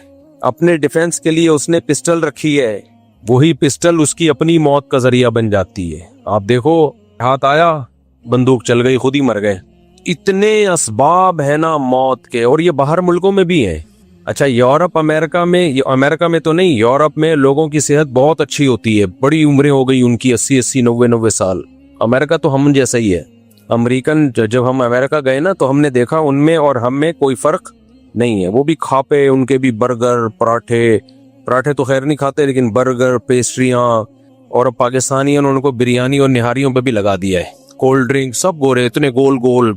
اپنے ڈیفنس کے لیے اس نے پسٹل رکھی ہے, وہی پسٹل اس کی اپنی موت کا ذریعہ بن جاتی ہے. آپ دیکھو, ہاتھ آیا, بندوق چل گئی, خود ہی مر گئے. اتنے اسباب ہیں نا موت کے, اور یہ باہر ملکوں میں بھی ہیں. اچھا یورپ امریکہ میں تو نہیں, یورپ میں لوگوں کی صحت بہت اچھی ہوتی ہے, بڑی عمریں ہو گئی ان کی 80 90 سال. امریکہ تو ہم جیسا ہی ہے. امریکن جب ہم امریکہ گئے نا تو ہم نے دیکھا ان میں اور ہم میں کوئی فرق نہیں ہے. وہ بھی کھاپے, ان کے بھی برگر, پراٹھے تو خیر نہیں کھاتے, لیکن برگر, پیسٹریاں. اور پاکستانیوں نے ان کو بریانی اور نہاریوں پہ بھی لگا دیا ہے. کولڈ ڈرنک سب گورے, اتنے گول گول,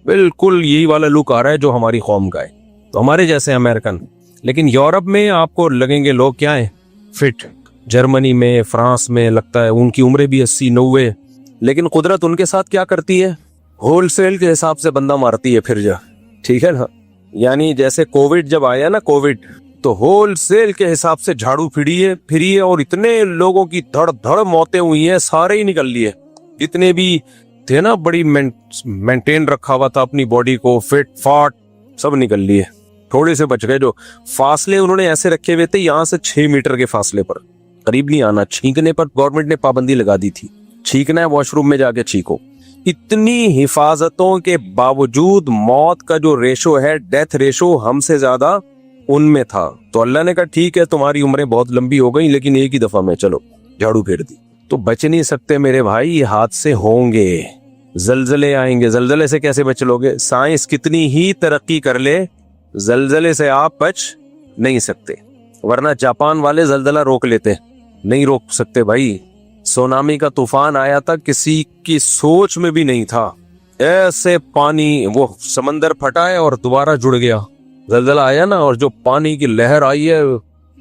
بالکل یہی والا لک آ رہا ہے جو ہماری قوم کا ہے. تو ہمارے جیسے امریکن. لیکن یورپ میں آپ کو لگیں گے لوگ کیا ہیں, فٹ. جرمنی میں, فرانس میں لگتا ہے ان کی عمریں بھی 80 90. لیکن قدرت ان کے ساتھ کیا کرتی ہے, ہول سیل کے حساب سے بندہ مارتی ہے پھر جا. ٹھیک ہے نا, یعنی جیسے کووڈ جب آیا نا, کووڈ تو ہول سیل کے حساب سے جھاڑو پھری ہے اور اتنے لوگوں کی دھڑ موتیں ہوئی ہیں, سارے ہی نکل لیے. جتنے بھی تھے نا, بڑی مینٹین رکھا ہوا تھا اپنی باڈی کو, فٹ فاٹ, سب نکل لیے. تھوڑے سے بچ گئے. جو فاصلے انہوں نے ایسے رکھے ہوئے تھے, یہاں سے 6 میٹر کے فاصلے پر, قریب نہیں آنا. چھینکنے پر گورنمنٹ نے پابندی لگا دی تھی, چھینکنا ہے واش روم میں جا کے چھینکو. اتنی حفاظتوں کے باوجود موت کا جو ریشو ہے, ڈیتھ ریشو, ہم سے زیادہ ان میں تھا. تو اللہ نے کہا ٹھیک ہے تمہاری عمریں بہت لمبی ہو گئی, لیکن ایک ہی دفعہ میں چلو جھاڑو پھیر دی. تو بچ نہیں سکتے میرے بھائی, یہ حادثے ہوں گے, زلزلے آئیں گے. زلزلے سے کیسے بچ لوگے؟ سائنس کتنی ہی ترقی کر لے, زلزلے سے آپ بچ نہیں سکتے. ورنہ جاپان والے زلزلہ روک لیتے, نہیں روک سکتے بھائی. سونامی کا طوفان آیا تھا, کسی کی سوچ میں بھی نہیں تھا. ایسے پانی, وہ سمندر پھٹا ہے اور دوبارہ جڑ گیا. زلزلہ آیا نا, اور جو پانی کی لہر آئی ہے,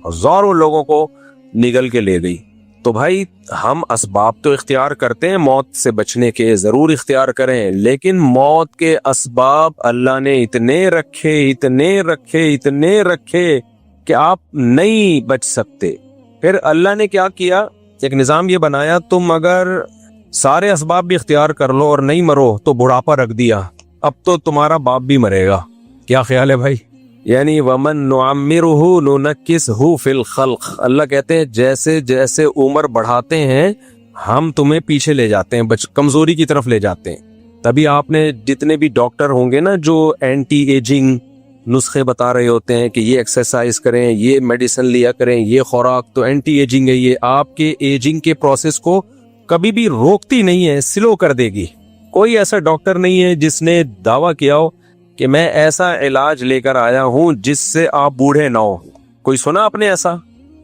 ہزاروں لوگوں کو نگل کے لے گئی. تو بھائی ہم اسباب تو اختیار کرتے ہیں موت سے بچنے کے, ضرور اختیار کریں, لیکن موت کے اسباب اللہ نے اتنے رکھے کہ آپ نہیں بچ سکتے. پھر اللہ نے کیا کیا, ایک نظام یہ بنایا, تم اگر سارے اسباب بھی اختیار کر لو اور نہیں مرو تو بڑھاپا رکھ دیا, اب تو تمہارا باپ بھی مرے گا. کیا خیال ہے بھائی؟ یعنی ومن نعمرہ ننکسہ فی الخلق. اللہ کہتے ہیں جیسے جیسے عمر بڑھاتے ہیں ہم تمہیں پیچھے لے جاتے ہیں, کمزوری کی طرف لے جاتے ہیں. تبھی آپ نے جتنے بھی ڈاکٹر ہوں گے نا جو اینٹی ایجنگ نسخے بتا رہے ہوتے ہیں کہ یہ ایکسرسائز کریں, یہ میڈیسن لیا کریں, یہ خوراک, تو اینٹی ایجنگ ہے, یہ آپ کے ایجنگ کے پروسیس کو کبھی بھی روکتی نہیں ہے, سلو کر دے گی. کوئی ایسا ڈاکٹر نہیں ہے جس نے دعویٰ کیا ہو کہ میں ایسا علاج لے کر آیا ہوں جس سے آپ بوڑھے نہ ہو. کوئی سنا آپ نے ایسا؟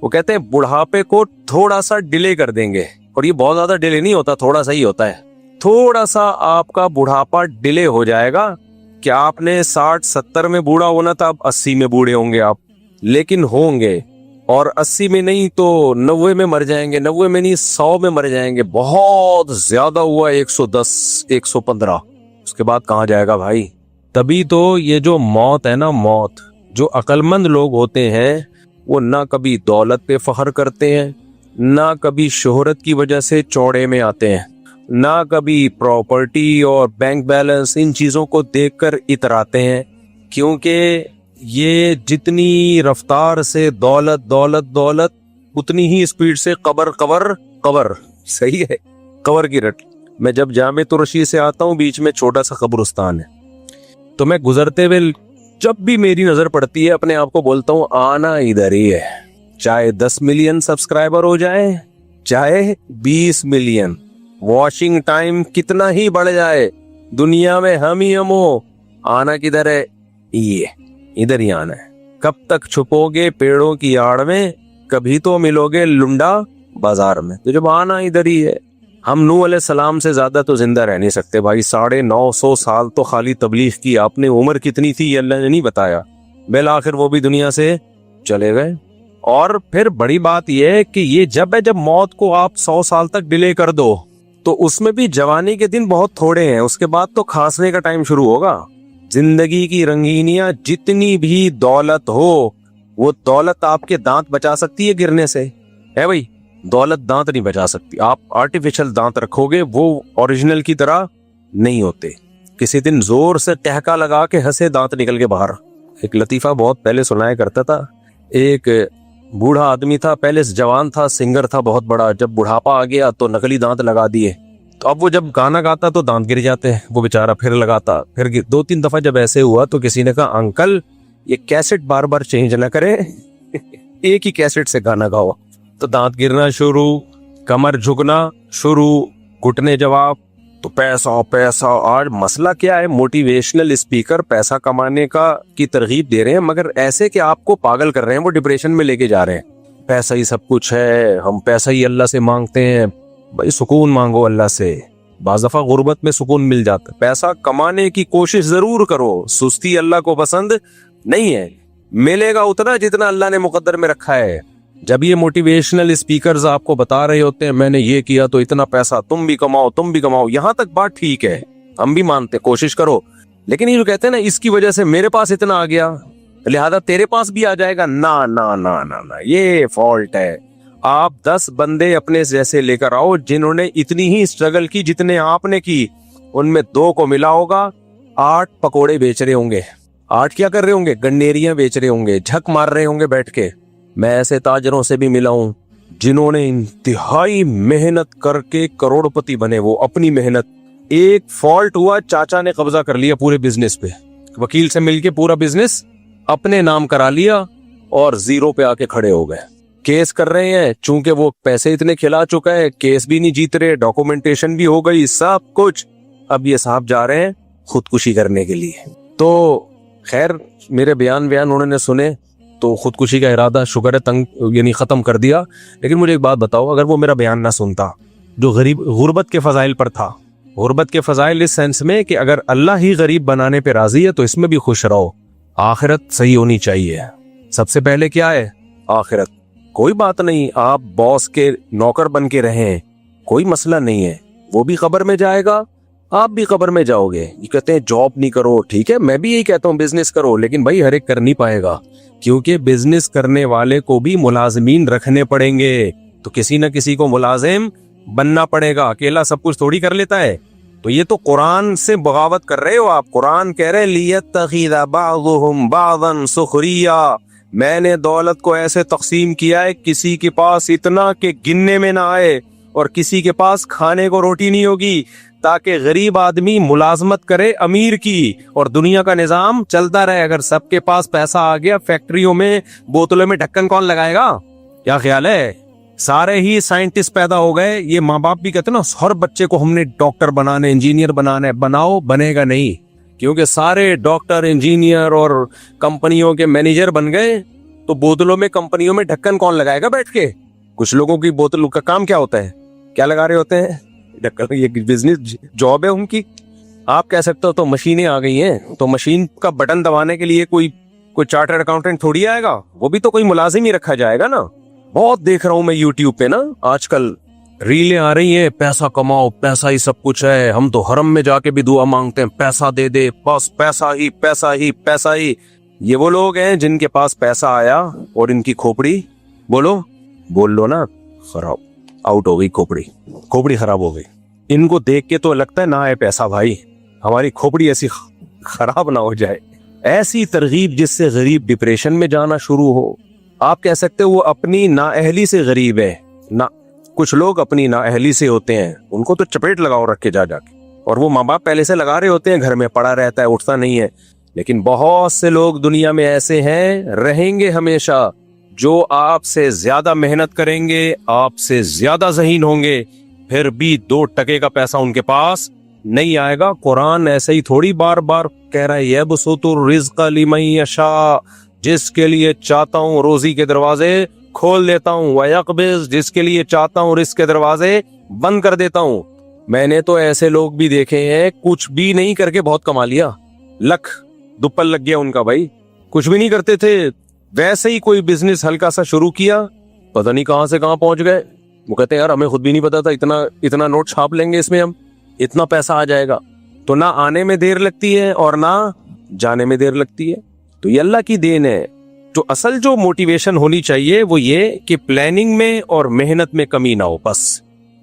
وہ کہتے ہیں بڑھاپے کو تھوڑا سا ڈیلے کر دیں گے, اور یہ بہت زیادہ ڈیلے نہیں ہوتا, تھوڑا سا ہی ہوتا ہے. تھوڑا سا آپ کا بڑھاپا ڈیلے ہو جائے گا, کہ آپ نے 60 70 میں بوڑھا ہونا تھا, اب 80 میں بوڑھے ہوں گے آپ, لیکن ہوں گے. اور 80 میں نہیں تو 90 میں مر جائیں گے, 90 میں نہیں 100 میں مر جائیں گے. بہت زیادہ ہوا 110 115, اس کے بعد کہاں جائے گا بھائی؟ تبھی تو یہ جو موت ہے نا, موت, جو عقل مند لوگ ہوتے ہیں وہ نہ کبھی دولت پہ فخر کرتے ہیں, نہ کبھی شہرت کی وجہ سے چوڑے میں آتے ہیں, نہ کبھی پراپرٹی اور بینک بیلنس, ان چیزوں کو دیکھ کر اتراتے ہیں. کیونکہ یہ جتنی رفتار سے دولت اتنی ہی اسپیڈ سے قبر. صحیح ہے, قبر کی رٹ. میں جب جامع رشید سے آتا ہوں, بیچ میں چھوٹا سا قبرستان ہے, تو میں گزرتے ہوئے جب بھی میری نظر پڑتی ہے اپنے آپ کو بولتا ہوں آنا ادھر ہی ہے. چاہے 10 ملین سبسکرائبر ہو جائے, چاہے 20 ملین, واشنگ ٹائم کتنا ہی بڑھ جائے, دنیا میں ہم ہی ہم ہو, آنا کدھر ہے؟ یہ ادھر ہی آنا ہے. کب تک چھپو گے پیڑوں کی آڑ میں, کبھی تو ملو گے لنڈا بازار میں. تو جب آنا ادھر ہی ہے. ہم نوح علیہ السلام سے زیادہ تو زندہ رہ نہیں سکتے بھائی. 950 سال تو خالی تبلیغ کی آپ نے. عمر کتنی تھی یہ اللہ نے نہیں بتایا. بالآخر وہ بھی دنیا سے چلے گئے. اور پھر بڑی بات یہ ہے کہ یہ جب موت کو آپ 100 سال تک ڈیلے کر دو تو اس میں بھی جوانی کے دن بہت تھوڑے ہیں, اس کے بعد تو کھانسنے کا ٹائم شروع ہوگا. زندگی کی رنگینیاں, جتنی بھی دولت ہو, وہ دولت آپ کے دانت بچا سکتی ہے گرنے سے, ہے بھائی؟ دولت دانت نہیں بچا سکتی. آپ آرٹیفیشل دانت رکھو گے, وہ اوریجنل کی طرح نہیں ہوتے. کسی دن زور سے ٹہکا لگا کے ہنسے دانت نکل کے باہر. ایک لطیفہ بہت پہلے سنایا کرتا تھا. ایک بوڑھا آدمی تھا, پہلے جوان تھا, سنگر تھا بہت بڑا. جب بڑھاپا آ گیا تو نقلی دانت لگا دیے. تو اب وہ جب گانا گاتا تو دانت گر جاتے ہیں. وہ بیچارہ پھر لگاتا, پھر 2-3 دفعہ جب ایسے ہوا تو کسی نے کہا انکل یہ کیسٹ بار بار چینج نہ کرے, ایک ہی کیسٹ سے گانا گاؤ. تو دانت گرنا شروع, کمر جھکنا شروع, گھٹنے جواب. تو پیسہ پیسہ. آج مسئلہ کیا ہے, موٹیویشنل اسپیکر پیسہ کمانے کی ترغیب دے رہے ہیں, مگر ایسے کہ آپ کو پاگل کر رہے ہیں, وہ ڈپریشن میں لے کے جا رہے ہیں. پیسہ ہی سب کچھ ہے, ہم پیسہ ہی اللہ سے مانگتے ہیں. بھائی سکون مانگو اللہ سے. بعض دفعہ غربت میں سکون مل جاتا ہے. پیسہ کمانے کی کوشش ضرور کرو, سستی اللہ کو پسند نہیں ہے. ملے گا اتنا جتنا اللہ نے مقدر میں رکھا ہے. جب یہ موٹیویشنل اسپیکرز آپ کو بتا رہے ہوتے ہیں میں نے یہ کیا تو اتنا پیسہ, تم بھی کماؤ تم بھی کماؤ, یہاں تک بات ٹھیک ہے, ہم بھی مانتے کوشش کرو. لیکن یہ جو کہتے ہیں نا اس کی وجہ سے میرے پاس اتنا آ گیا لہذا تیرے پاس بھی آ جائے گا, نا نا نا نا نا, یہ فالٹ ہے. آپ 10 بندے اپنے جیسے لے کر آؤ جنہوں نے اتنی ہی اسٹرگل کی جتنے آپ نے کی. ان میں 2 کو ملا ہوگا 8 پکوڑے بیچ رہے ہوں گے, 8 کیا کر رہے ہوں گے, گنیریاں بیچ رہے ہوں گے, جھک مار رہے ہوں گے بیٹھ کے. میں ایسے تاجروں سے بھی ملا ہوں جنہوں نے انتہائی محنت کر کے کروڑ پتی بنے, وہ اپنی محنت. ایک فالٹ ہوا, چاچا نے قبضہ کر لیا پورے بزنس پہ, وکیل سے مل کے پورا بزنس اپنے نام کرا لیا اور 0 پہ آ کے کھڑے ہو گئے. کیس کر رہے ہیں, چونکہ وہ پیسے اتنے کھلا چکا ہے, کیس بھی نہیں جیت رہے, ڈاکومنٹیشن بھی ہو گئی, سب کچھ. اب یہ صاحب جا رہے ہیں خودکشی کرنے کے لیے. تو خیر میرے بیان انہوں نے سنے تو خودکشی کا ارادہ شکر ہے یعنی ختم کر دیا. لیکن مجھے ایک بات بتاؤ, اگر وہ میرا بیان نہ سنتا جو غربت کے فضائل پر تھا, غربت کے فضائل اس سینس میں کہ اگر اللہ ہی غریب بنانے پہ راضی ہے تو اس میں بھی خوش رہو. آخرت صحیح ہونی چاہیے, سب سے پہلے کیا ہے آخرت. کوئی بات نہیں, آپ باس کے نوکر بن کے رہیں, کوئی مسئلہ نہیں ہے, وہ بھی قبر میں جائے گا, آپ بھی قبر میں جاؤ گے. یہ کہتے ہیں جاب نہیں کرو, ٹھیک ہے میں بھی یہی کہتا ہوں بزنس کرو, لیکن بھائی ہر ایک کر نہیں پائے گا, کیونکہ بزنس کرنے والے کو بھی ملازمین رکھنے پڑیں گے. تو کسی نہ کسی کو ملازم بننا پڑے گا, اکیلا سب کچھ تھوڑی کر لیتا ہے. تو یہ تو قرآن سے بغاوت کر رہے ہو آپ. قرآن کہہ رہے لیتخذ بعضهم بعضا سخریا, میں نے دولت کو ایسے تقسیم کیا ہے کسی کے پاس اتنا کہ گننے میں نہ آئے اور کسی کے پاس کھانے کو روٹی نہیں ہوگی, تاکہ غریب آدمی ملازمت کرے امیر کی اور دنیا کا نظام چلتا رہے. اگر سب کے پاس پیسہ آ گیا, فیکٹریوں میں بوتلوں میں ڈھکن کون لگائے گا؟ کیا خیال ہے؟ سارے ہی سائنٹسٹ پیدا ہو گئے. یہ ماں باپ بھی کہتے ہیں نا ہر بچے کو ہم نے ڈاکٹر بنانا, انجینئر بنانا ہے. بناؤ, بنے گا نہیں, کیونکہ سارے ڈاکٹر انجینئر اور کمپنیوں کے مینیجر بن گئے. تو بوتلوں میں کمپنیوں میں ڈھکن کون لگائے گا بیٹھ کے؟ کچھ لوگوں کی بوتلوں کا کام کیا ہوتا ہے, کیا لگا رہے ہوتے ہیں ڈھکن. یہ بزنس جاب ہے ان کی. آپ کہہ سکتے ہو تو مشینیں آ گئی ہیں, تو مشین کا بٹن دبانے کے لیے کوئی چارٹرڈ اکاؤنٹنٹ تھوڑی آئے گا, وہ بھی تو کوئی ملازم ہی رکھا جائے گا نا. بہت دیکھ رہا ہوں میں یوٹیوب پہ نا آج کل ریلیں آ رہی ہیں, پیسہ کماؤ, پیسہ ہی سب کچھ ہے, ہم تو حرم میں جا کے بھی دعا مانگتے ہیں پیسہ دے دے, بس پیسہ ہی پیسہ ہی پیسہ ہی. یہ وہ لوگ ہیں جن کے پاس پیسہ آیا اور ان کی کھوپڑی بول لو نا خراب آؤٹ ہو گئی, کھوپڑی خراب ہو گئی. ان کو دیکھ کے تو لگتا ہے نہ آئے پیسہ بھائی, ہماری کھوپڑی ایسی خراب نہ ہو جائے. ایسی ترغیب جس سے غریب ڈپریشن میں جانا شروع ہو. آپ کہہ سکتے وہ اپنی نااہلی سے غریب ہے. کچھ لوگ اپنی نااہلی سے ہوتے ہیں, ان کو تو چپیٹ لگاؤ رکھ کے جا کے, اور وہ ماں باپ پہلے سے لگا رہے ہوتے ہیں, گھر میں پڑا رہتا ہے, اٹھتا نہیں ہے. لیکن بہت سے لوگ دنیا میں ایسے ہیں, رہیں گے ہمیشہ, جو آپ سے زیادہ محنت کریں گے, آپ سے زیادہ ذہین ہوں گے, پھر بھی 2 ٹکے کا پیسہ ان کے پاس نہیں آئے گا. قرآن ایسے ہی تھوڑی بار بار کہہ رہا ہے یبسط الرزق لمن یشاء, جس کے لیے چاہتا ہوں روزی کے دروازے کھول دیتا ہوں, ویقبض, جس کے لیے چاہتا ہوں رزق کے دروازے بند کر دیتا ہوں. میں نے تو ایسے لوگ بھی دیکھے ہیں کچھ بھی نہیں کر کے بہت کما لیا, لکھ دوپل لگ گیا ان کا. بھائی کچھ بھی نہیں کرتے تھے, ویسے ہی کوئی بزنس ہلکا سا شروع کیا, پتہ نہیں کہاں سے کہاں پہنچ گئے. وہ کہتے ہیں یار ہمیں خود بھی نہیں پتا تھا اتنا نوٹ چھاپ لیں گے, اس میں ہم اتنا پیسہ آ جائے گا. تو نہ آنے میں دیر لگتی ہے اور نہ جانے میں دیر لگتی ہے. تو یہ اللہ کی دین ہے. تو اصل جو موٹیویشن ہونی چاہیے وہ یہ کہ پلاننگ میں اور محنت میں کمی نہ ہو. بس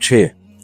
6।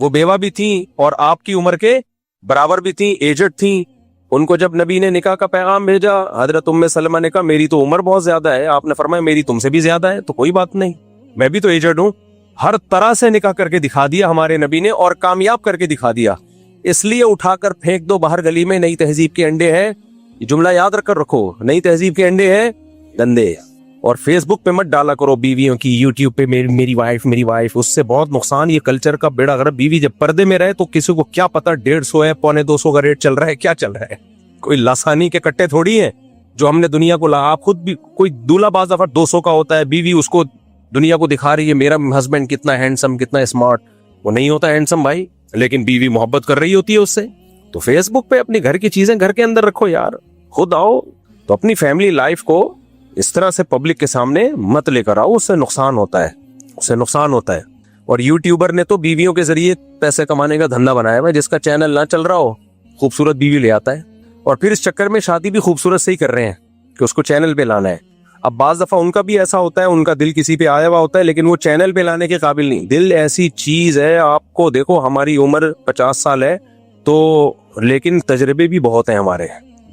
وہ بیوہ بھی تھیں اور آپ کی عمر کے برابر بھی تھیں, ایجڈ تھیں. ان کو جب نبی نے نکاح کا پیغام بھیجا, حضرت ام سلمہ نے کہا میری تو عمر بہت زیادہ ہے. آپ نے فرمایا میری تم سے بھی زیادہ ہے, تو کوئی بات نہیں, میں بھی تو ایجڈ ہوں. ہر طرح سے نکاح کر کے دکھا دیا ہمارے نبی نے, اور کامیاب کر کے دکھا دیا. اس لیے اٹھا کر پھینک دو باہر گلی میں, نئی تہذیب کے انڈے ہیں. یہ جملہ یاد رکھ کر رکھو, نئی تہذیب کے انڈے ہیں گندے. اور فیس بک پہ مت ڈالا کرو بیویوں کی, یوٹیوب پہ میری وائف, اس سے بہت نقصان. یہ کلچر کا بیڑا غرق. بیوی جب پردے میں رہے تو کسی کو کیا پتا 150 ہے, 250 کا ریٹ چل رہا ہے, کیا چل رہا ہے. کوئی لاسانی کے کٹے تھوڑی ہیں جو ہم نے دنیا کو آپ خود بھی کوئی دولہا باز دفعہ 200 کا ہوتا ہے, بیوی اس کو دنیا کو دکھا رہی ہے میرا ہسبینڈ کتنا ہینڈسم, کتنا اسمارٹ. وہ نہیں ہوتا ہینڈسم بھائی, لیکن بیوی محبت کر رہی ہوتی ہے اس سے. تو فیس بک پہ اپنی گھر کی چیزیں گھر کے اندر رکھو یار, خود آؤ تو اپنی فیملی لائف کو اس طرح سے پبلک کے سامنے مت لے کر آؤ, اس سے نقصان ہوتا ہے. اور یوٹیوبر نے تو بیویوں کے ذریعے پیسے کمانے کا دھندا بنایا ہے. جس کا چینل نہ چل رہا ہو خوبصورت بیوی لے آتا ہے, اور پھر اس چکر میں شادی بھی خوبصورت سے ہی کر رہے ہیں کہ اس کو چینل پہ لانا ہے. اب بعض دفعہ ان کا بھی ایسا ہوتا ہے, ان کا دل کسی پہ آیا ہوا ہوتا ہے لیکن وہ چینل پہ لانے کے قابل نہیں. دل ایسی چیز ہے, آپ کو دیکھو ہماری عمر 50 سال ہے تو, لیکن تجربے بھی بہت ہیں ہمارے.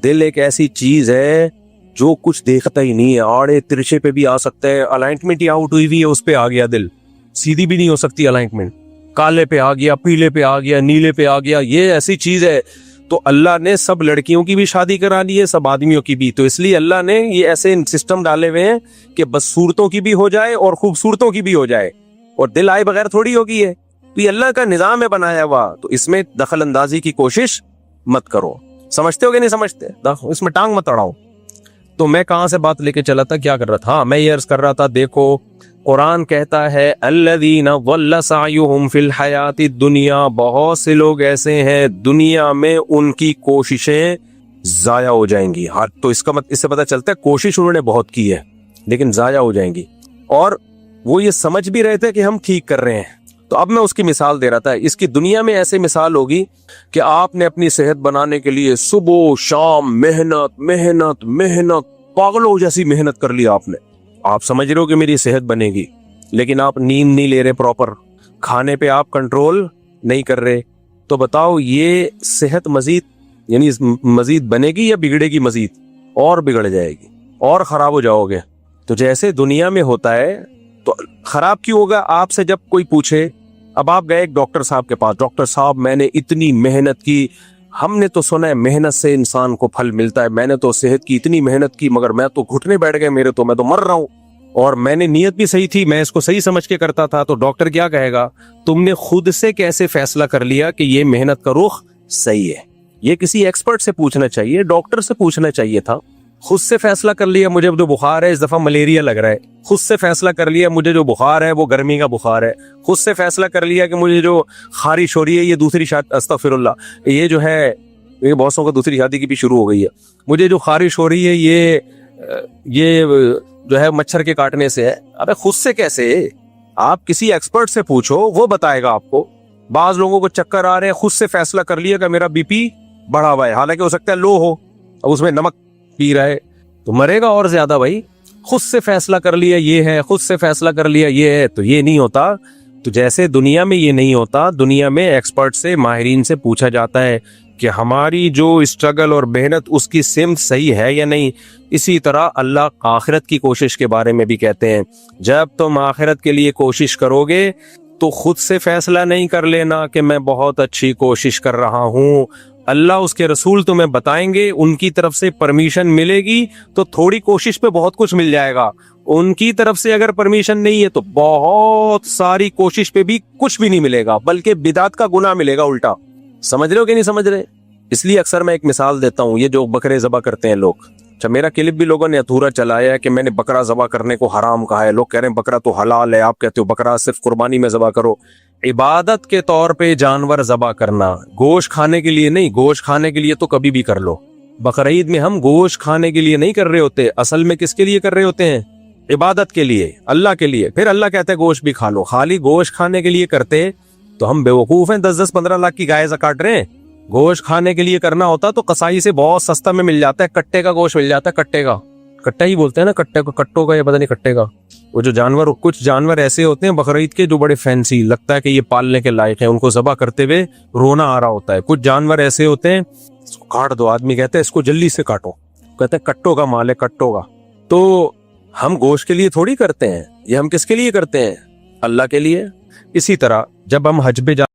دل ایک ایسی چیز ہے جو کچھ دیکھتا ہی نہیں ہے, آڑے ترچے پہ بھی آ سکتا ہے. الائنمنٹ ہی آؤٹ ہوئی ہوئی ہے, اس پہ آ گیا دل, سیدھی بھی نہیں ہو سکتی الائنمنٹ. کالے پہ آ گیا, پیلے پہ آ گیا, نیلے پہ آ گیا, یہ ایسی چیز ہے. تو اللہ نے سب لڑکیوں کی بھی شادی کرا لی ہے, سب آدمیوں کی بھی. تو اس لیے اللہ نے یہ ایسے سسٹم ڈالے ہوئے ہیں کہ بس صورتوں کی بھی ہو جائے اور خوبصورتوں کی بھی ہو جائے, اور دل آئے بغیر تھوڑی ہوگی ہے. تو یہ اللہ کا نظام ہے بنایا ہوا, تو اس میں دخل اندازی کی کوشش مت کرو. سمجھتے ہو کہ نہیں سمجھتے, اس میں ٹانگ مت اڑاؤ. تو میں کہاں سے بات لے کے چلا تھا, کیا کر رہا تھا؟ ہاں, میں یہ عرض کر رہا تھا, دیکھو قرآن کہتا ہے الذین ضل سعیہم فی الحیات الدنیا, بہت سے لوگ ایسے ہیں دنیا میں ان کی کوششیں ضائع ہو جائیں گی. ہاں, تو اس سے پتہ چلتا ہے کوشش انہوں نے بہت کی ہے لیکن ضائع ہو جائیں گی, اور وہ یہ سمجھ بھی رہے تھے کہ ہم ٹھیک کر رہے ہیں. تو اب میں اس کی مثال دے رہا تھا. اس کی دنیا میں ایسے مثال ہوگی کہ آپ نے اپنی صحت بنانے کے لیے صبح شام محنت پاگلوں جیسی محنت کر لی آپ نے. آپ سمجھ رہے ہو کہ میری صحت بنے گی, لیکن آپ نیند نہیں لے رہے پراپر, کھانے پہ آپ کنٹرول نہیں کر رہے. تو بتاؤ یہ صحت مزید بنے گی یا بگڑے گی؟ مزید اور بگڑ جائے گی اور خراب ہو جاؤ گے. تو جیسے دنیا میں ہوتا ہے تو خراب کیوں ہوگا؟ آپ سے جب کوئی پوچھے, اب آپ گئے ایک ڈاکٹر صاحب کے پاس, ڈاکٹر صاحب میں نے اتنی محنت کی, ہم نے تو سنا ہے محنت سے انسان کو پھل ملتا ہے, میں نے تو صحت کی اتنی محنت کی مگر میں تو گھٹنے بیٹھ گئے میرے, تو میں تو مر رہا ہوں, اور میں نے نیت بھی صحیح تھی, میں اس کو صحیح سمجھ کے کرتا تھا. تو ڈاکٹر کیا کہے گا, تم نے خود سے کیسے فیصلہ کر لیا کہ یہ محنت کا رخ صحیح ہے؟ یہ کسی ایکسپرٹ سے پوچھنا چاہیے, ڈاکٹر سے پوچھنا چاہیے تھا. خود سے فیصلہ کر لیا مجھے جو بخار ہے اس دفعہ ملیریا لگ رہا ہے, خود سے فیصلہ کر لیا مجھے جو بخار ہے وہ گرمی کا بخار ہے, خود سے فیصلہ کر لیا کہ مجھے جو خارش ہو رہی ہے یہ دوسری شادی, استغفر اللہ, یہ جو ہے یہ بہت سو کو دوسری شادی کی بھی شروع ہو گئی ہے, مجھے جو خارش ہو رہی ہے یہ جو ہے مچھر کے کاٹنے سے ہے. ابے خود سے کیسے؟ آپ کسی ایکسپرٹ سے پوچھو, وہ بتائے گا آپ کو. بعض لوگوں کو چکر آ رہے ہیں, خود سے فیصلہ کر لیا کہ میرا بی پی بڑھا ہوا ہے, حالانکہ ہو سکتا ہے لو ہو, اب اس میں نمک پی رہا ہے تو مرے گا اور زیادہ. بھائی خود سے فیصلہ کر لیا یہ ہے, خود سے فیصلہ کر لیا یہ ہے, تو یہ نہیں ہوتا. تو جیسے دنیا میں یہ نہیں ہوتا, دنیا میں ایکسپرٹ سے, ماہرین سے پوچھا جاتا ہے کہ ہماری جو اسٹرگل اور محنت اس کی سمت صحیح ہے یا نہیں. اسی طرح اللہ آخرت کی کوشش کے بارے میں بھی کہتے ہیں, جب تم آخرت کے لیے کوشش کرو گے تو خود سے فیصلہ نہیں کر لینا کہ میں بہت اچھی کوشش کر رہا ہوں. اللہ اس کے رسول تمہیں بتائیں گے, ان کی طرف سے پرمیشن ملے گی تو تھوڑی کوشش پہ بہت کچھ مل جائے گا. ان کی طرف سے اگر پرمیشن نہیں ہے تو بہت ساری کوشش پہ بھی کچھ بھی نہیں ملے گا, بلکہ بدعت کا گناہ ملے گا الٹا. سمجھ رہے ہو کہ نہیں سمجھ رہے؟ اس لیے اکثر میں ایک مثال دیتا ہوں, یہ جو بکرے ذبح کرتے ہیں لوگ, اچھا میرا کلپ بھی لوگوں نے ادھورا چلایا ہے کہ میں نے بکرا ذبح کرنے کو حرام کہا ہے. لوگ کہہ رہے ہیں بکرا تو حلال ہے, آپ کہتے ہو بکرا صرف قربانی میں ذبح کرو. عبادت کے طور پہ جانور ذبح کرنا, گوشت کھانے کے لیے نہیں. گوشت کھانے کے لیے تو کبھی بھی کر لو. بقرعید میں ہم گوشت کھانے کے لیے نہیں کر رہے ہوتے, اصل میں کس کے لیے کر رہے ہوتے ہیں؟ عبادت کے لیے, اللہ کے لیے. پھر اللہ کہتا ہے گوشت بھی کھا لو. خالی گوشت کھانے کے لیے کرتے تو ہم بیوقوف ہیں, 10-15 لاکھ کی گائے کاٹ رہے ہیں. گوشت کھانے کے لیے کرنا ہوتا تو قصائی سے بہت سستا میں مل جاتا ہے, کٹے کا گوشت مل جاتا ہے, کٹا ہی بولتے ہیں نا, کٹے کو, کٹوں کا یا پتہ نہیں کٹے کا. وہ جو جانور, کچھ جانور ایسے ہوتے ہیں بقرعید کے جو بڑے فینسی لگتا ہے کہ یہ پالنے کے لائق ہیں, ان کو ذبح کرتے ہوئے رونا آ رہا ہوتا ہے. کچھ جانور ایسے ہوتے ہیں اس کو کاٹ دو, آدمی کہتے ہیں اس کو جلدی سے کاٹو, کہتے ہیں کٹوں کا مال ہے, کٹوں کا. تو ہم گوشت کے لیے تھوڑی کرتے ہیں, یہ ہم کس کے لیے کرتے ہیں؟ اللہ کے لیے. اسی طرح جب ہم حج پہ